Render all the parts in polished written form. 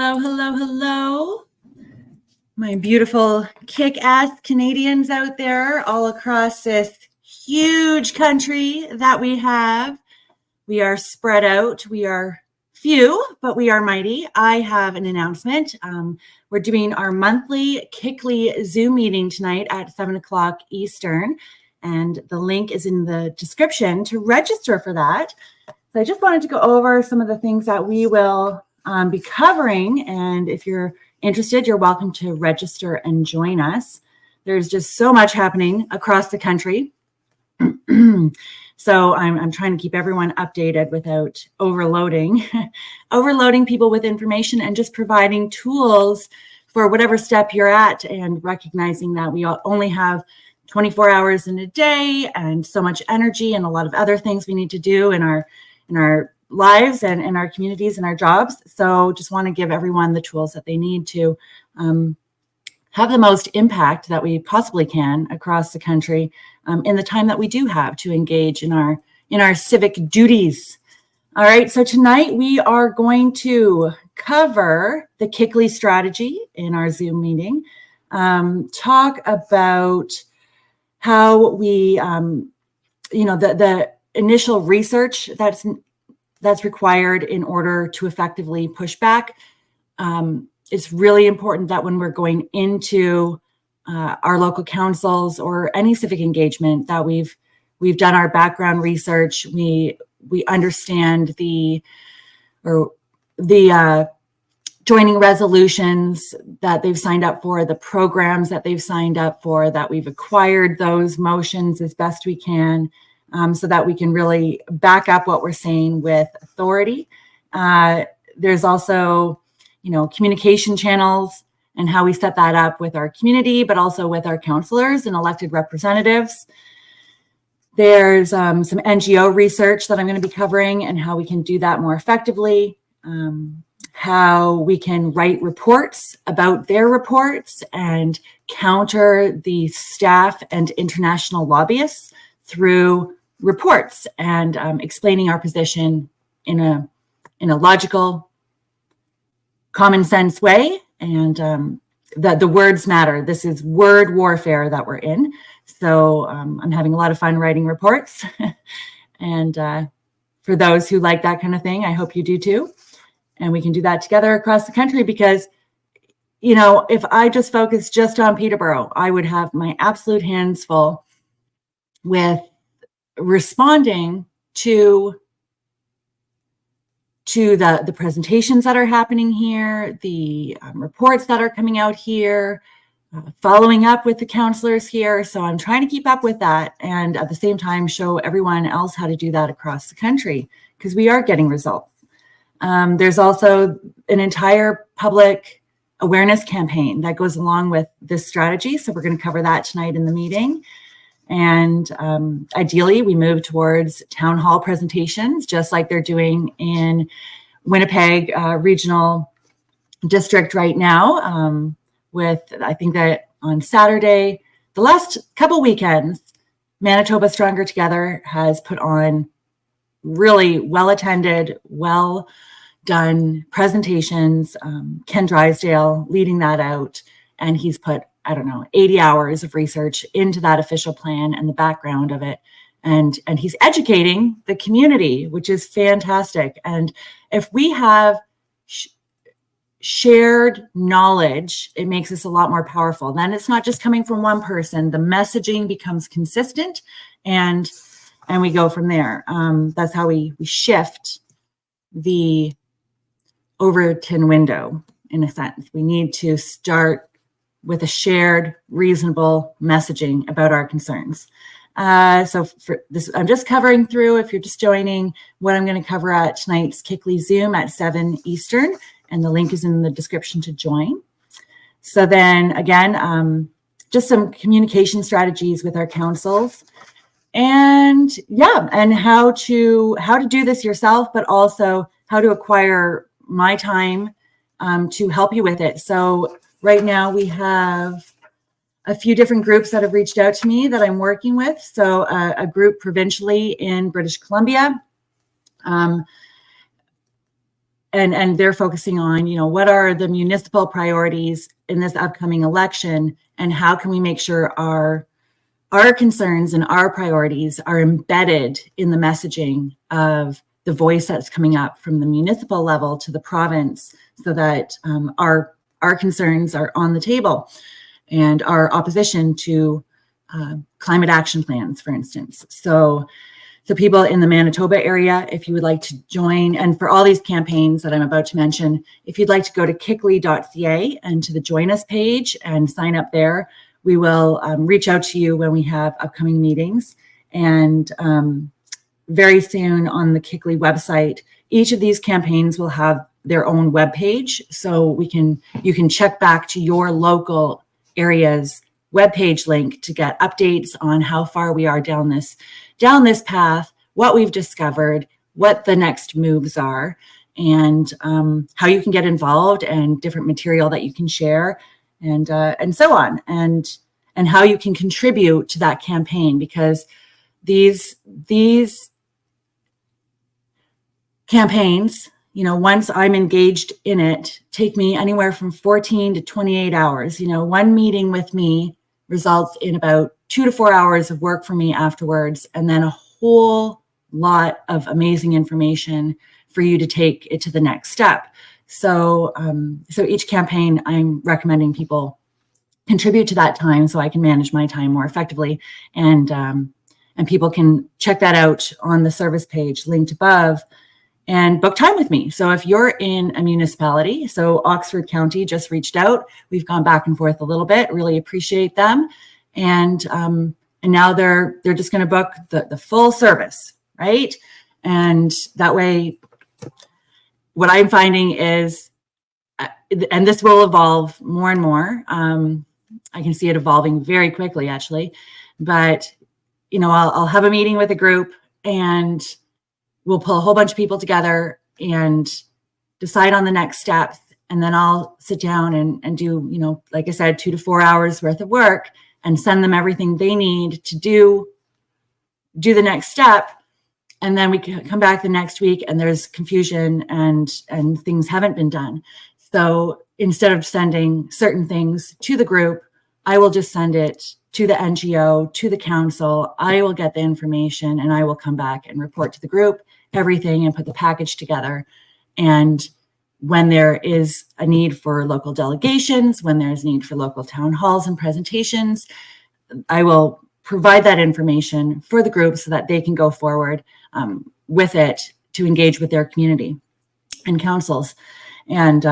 Hello, hello, hello. My beautiful kick-ass Canadians out there all across this huge country that we have. We are spread out. We are few, but we are mighty. I have an announcement. We're doing our monthly KICLEI Zoom meeting tonight at 7 o'clock Eastern, and the link is in the description to register for that. So I just wanted to go over some of the things that we will be covering, and if you're interested, you're welcome to register and join us. There's just so much happening across the country. So I'm trying to keep everyone updated without overloading people with information, and just providing tools for whatever step you're at, and recognizing that we only have 24 hours in a day and so much energy and a lot of other things we need to do in our lives and in our communities and our jobs. So just want to give everyone the tools that they need to have the most impact that we possibly can across the country in the time that we do have to engage in our civic duties. All right, so tonight we are going to cover the KICLEI Strategy in our Zoom meeting, talk about how we, the initial research that's required in order to effectively push back. It's really important that when we're going into our local councils or any civic engagement, that we've done our background research. We understand the joining resolutions that they've signed up for, the programs that they've signed up for, that we've acquired those motions as best we can, so that we can really back up what we're saying with authority. There's also, communication channels and how we set that up with our community, but also with our councillors and elected representatives. There's some NGO research that I'm going to be covering, and how we can do that more effectively. How we can write reports about their reports and counter the staff and international lobbyists through reports, and explaining our position in a logical, common sense way. And that the words matter. This is word warfare that we're in. So I'm having a lot of fun writing reports. And for those who like that kind of thing, I hope you do too. And we can do that together across the country, because if I just focus just on Peterborough, I would have my absolute hands full with responding to the presentations that are happening here, the reports that are coming out here, following up with the councillors here. So I'm trying to keep up with that, and at the same time show everyone else how to do that across the country, because we are getting results. There's also an entire public awareness campaign that goes along with this strategy. So we're going to cover that tonight in the meeting. And ideally, we move towards town hall presentations, just like they're doing in Winnipeg Regional District right now. I think that on Saturday, the last couple weekends, Manitoba Stronger Together has put on really well-attended, well-done presentations. Ken Drysdale leading that out, and he's put, 80 hours of research into that official plan and the background of it. And he's educating the community, which is fantastic. And if we have shared knowledge, it makes us a lot more powerful. Then it's not just coming from one person. The messaging becomes consistent, and we go from there. That's how we shift the Overton window, in a sense. We need to start with a shared, reasonable messaging about our concerns. So for this, I'm just covering through, if you're just joining, what I'm going to cover at tonight's KICLEI Zoom at 7 Eastern, and the link is in the description to join. So then again, just some communication strategies with our councils, and how to do this yourself, but also how to acquire my time to help you with it. So right now we have a few different groups that have reached out to me that I'm working with. So a group provincially in British Columbia, and they're focusing on, what are the municipal priorities in this upcoming election, and how can we make sure our concerns and our priorities are embedded in the messaging of the voice that's coming up from the municipal level to the province, so that our concerns are on the table, and our opposition to climate action plans, for instance. So people in the Manitoba area, if you would like to join, and for all these campaigns that I'm about to mention, if you'd like to go to KICLEI.ca and to the Join Us page and sign up there, we will reach out to you when we have upcoming meetings. And very soon on the KICLEI website, each of these campaigns will have their own web page, so you can check back to your local area's webpage link to get updates on how far we are down this path, what we've discovered, what the next moves are, and how you can get involved, and different material that you can share, and so on, and how you can contribute to that campaign, because these campaigns, once I'm engaged in it, take me anywhere from 14 to 28 hours. One meeting with me results in about 2 to 4 hours of work for me afterwards, and then a whole lot of amazing information for you to take it to the next step. So each campaign, I'm recommending people contribute to that time so I can manage my time more effectively, and people can check that out on the service page linked above and book time with me. So if you're in a municipality, so Oxford County just reached out, we've gone back and forth a little bit, really appreciate them. And now they're just going to book the full service, right? And that way, what I'm finding is, and this will evolve more and more. I can see it evolving very quickly, actually. But, I'll have a meeting with a group, and we'll pull a whole bunch of people together and decide on the next steps. And then I'll sit down and do, like I said, 2 to 4 hours worth of work, and send them everything they need to do the next step. And then we can come back the next week and there's confusion and things haven't been done. So instead of sending certain things to the group, I will just send it to the NGO, to the council. I will get the information and I will come back and report to the group everything and put the package together. And when there is a need for local delegations, when there's need for local town halls and presentations, I will provide that information for the group so that they can go forward with it to engage with their community and councils. And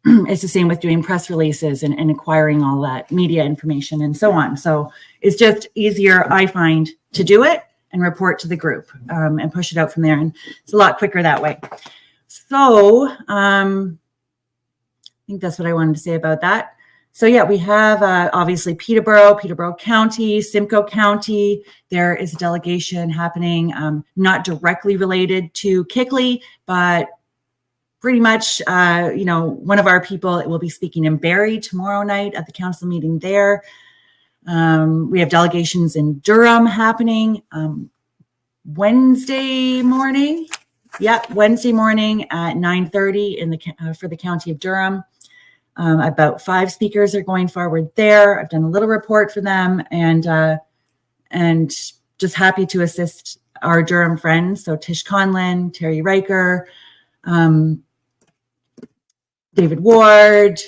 it's the same with doing press releases and acquiring all that media information and so on. So it's just easier, I find, to do it and report to the group and push it out from there. And it's a lot quicker that way. So I think that's what I wanted to say about that. So yeah, we have obviously Peterborough County, Simcoe County. There is a delegation happening, not directly related to KICLEI, but pretty much, one of our people will be speaking in Barrie tomorrow night at the council meeting there. We have delegations in Durham happening Wednesday morning. Yep, Wednesday morning at 9:30 for the County of Durham. About 5 speakers are going forward there. I've done a little report for them, and just happy to assist our Durham friends. So Tish Conlin, Terry Riker, David Ward,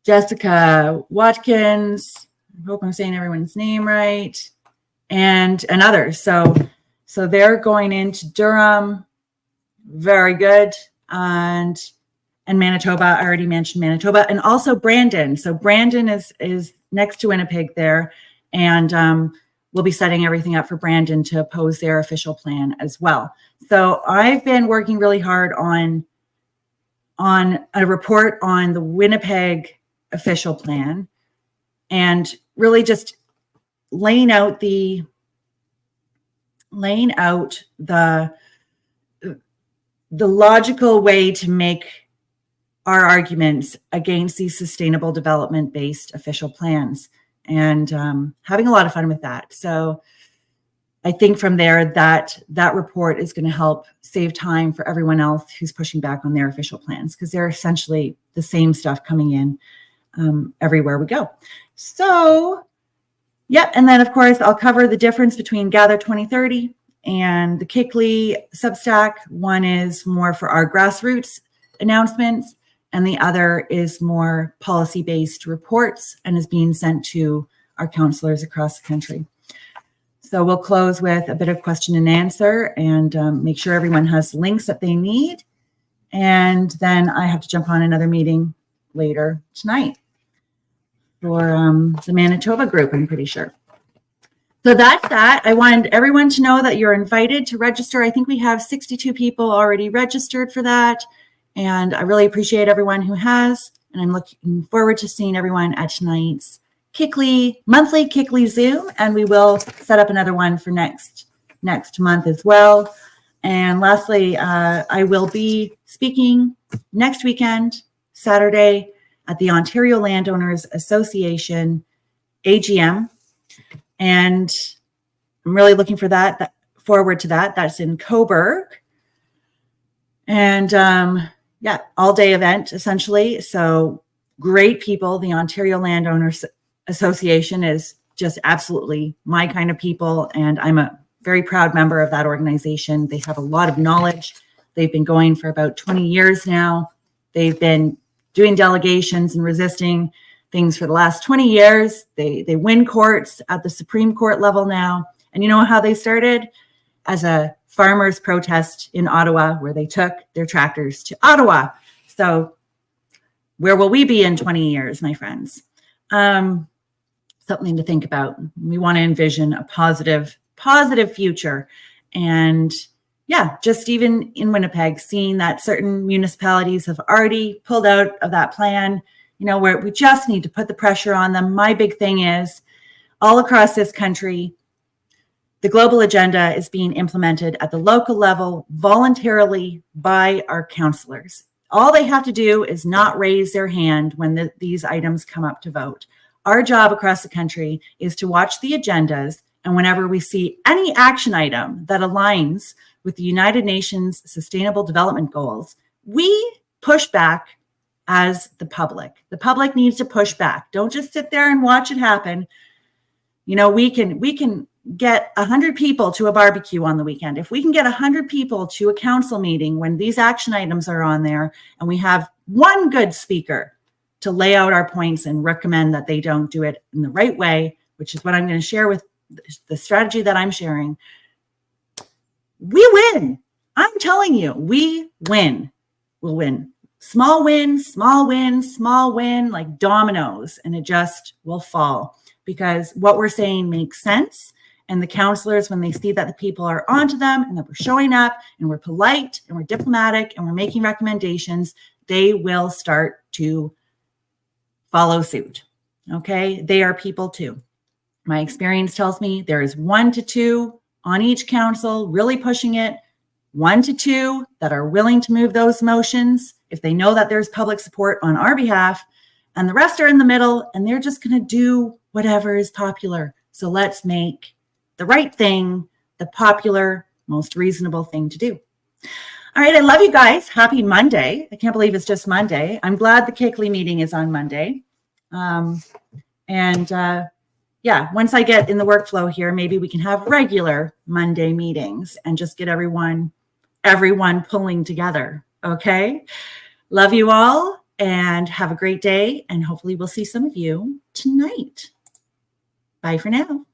Jessica Watkins. I hope I'm saying everyone's name right, and others. So they're going into Durham. Very good. And Manitoba, I already mentioned Manitoba, and also Brandon. So Brandon is next to Winnipeg there, and we'll be setting everything up for Brandon to oppose their official plan as well. So I've been working really hard on a report on the Winnipeg official plan, and really just laying out the logical way to make our arguments against these sustainable development-based official plans, and having a lot of fun with that. So I think from there that report is going to help save time for everyone else who's pushing back on their official plans, because they're essentially the same stuff coming in everywhere we go. So, yeah, and then of course I'll cover the difference between Gather 2030 and the KICLEI Substack. One is more for our grassroots announcements, and the other is more policy-based reports and is being sent to our counselors across the country. So we'll close with a bit of question and answer and make sure everyone has links that they need. And then I have to jump on another meeting later tonight for the Manitoba group, I'm pretty sure. So that's that. I wanted everyone to know that you're invited to register. I think we have 62 people already registered for that. And I really appreciate everyone who has. And I'm looking forward to seeing everyone at tonight's monthly KICLEI Zoom, and we will set up another one for next month as well. And lastly, I will be speaking next weekend, Saturday, at the Ontario Landowners Association AGM, and I'm really looking forward to that. That's in Cobourg, and yeah, all day event essentially. So great people. The Ontario Landowners Association is just absolutely my kind of people, and I'm a very proud member of that organization. They have a lot of knowledge. They've been going for about 20 years now. They've been doing delegations and resisting things for the last 20 years. They win courts at the Supreme Court level now. And you know how they started? As a farmers' protest in Ottawa, where they took their tractors to Ottawa. So where will we be in 20 years, my friends? Something to think about. We want to envision a positive future. And yeah, just even in Winnipeg, seeing that certain municipalities have already pulled out of that plan, where we just need to put the pressure on them. My big thing is all across this country, the global agenda is being implemented at the local level voluntarily by our councillors. All they have to do is not raise their hand when these items come up to vote. Our job across the country is to watch the agendas, and whenever we see any action item that aligns with the United Nations Sustainable Development Goals, we push back as the public. The public needs to push back. Don't just sit there and watch it happen. We can get 100 people to a barbecue on the weekend. If we can get 100 people to a council meeting when these action items are on there, and we have one good speaker to lay out our points and recommend that they don't do it in the right way, which is what I'm going to share with the strategy that I'm sharing, we win. I'm telling you, we win. We'll win. Small win, small win, small win, like dominoes, and it just will fall, because what we're saying makes sense. And the counselors, when they see that the people are onto them and that we're showing up and we're polite and we're diplomatic and we're making recommendations, they will start to follow suit. Okay. They are people too. My experience tells me there is 1 to 2 on each council really pushing it, 1 to 2 that are willing to move those motions if they know that there's public support on our behalf, and the rest are in the middle and they're just going to do whatever is popular. So let's make the right thing the popular, most reasonable thing to do. All right. I love you guys. Happy Monday. I can't believe it's just Monday. I'm glad the KICLEI meeting is on Monday. Yeah, once I get in the workflow here, maybe we can have regular Monday meetings and just get everyone pulling together. Okay. Love you all and have a great day. And hopefully we'll see some of you tonight. Bye for now.